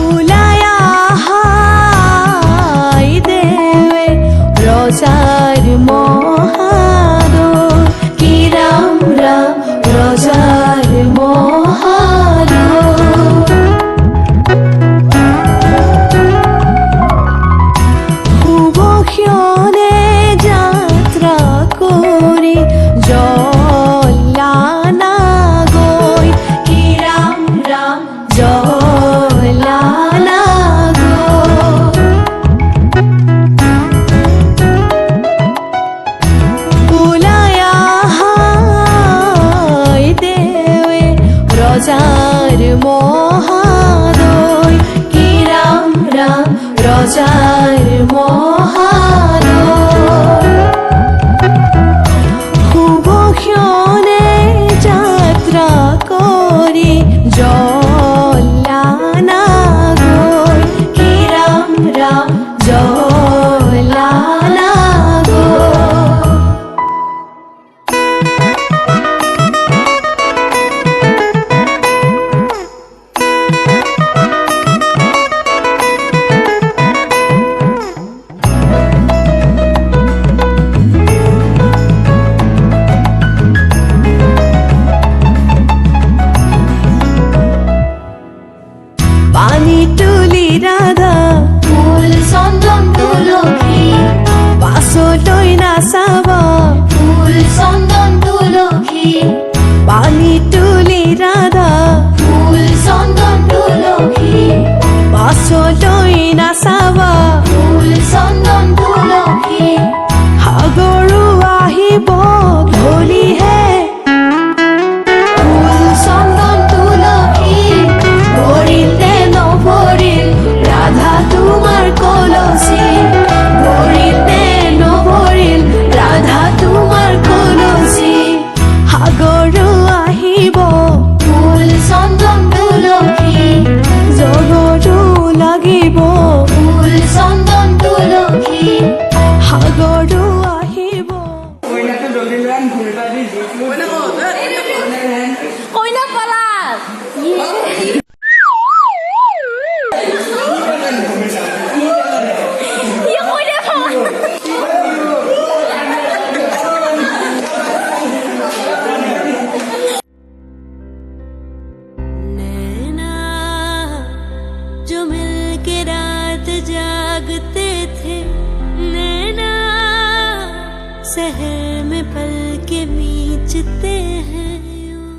উলায়া হাই দেবে রোজার মহাদর কি রাম রাম রোজার মহাদর শুভক্ষণে যাত্রা করে জলানা গৈ কি রাম রাম জলানা গৈ উলায়া হাই দেবে রোজার মহাদয় কি রাম রাম রোজার মহাদয় শুভক্ষণে যাত্রা করে জলানা গৈ কি রাম রাম জলানা গৈ পানি তুলি রাধা ফুল চন্দন তুলসী পাছলৈ নাচাবা ফুল চন্দন তুলসী পানি তুলি ৰাধা ফুল চন্দন তুলসী পাছলৈ নাচাবা ফুল চন্দন তুলসী সাগৰো আহিব ধলিহে ফুল চন্দন তুলসী ভৰিতে নভৰিল ৰাধা তোমাৰ কলচী ভৰিতে নভৰিল ৰাধা তোমাৰ কলচী সাগৰো আহিব ফুল চন্দন তুলসী জগৰো লাগিব ফুল চন্দন তুলসী সাগৰো আহিব কইনা পলাশ नैना जो मिलके रात जागते थे नैना शहर में पल के बीचते हैं यूं।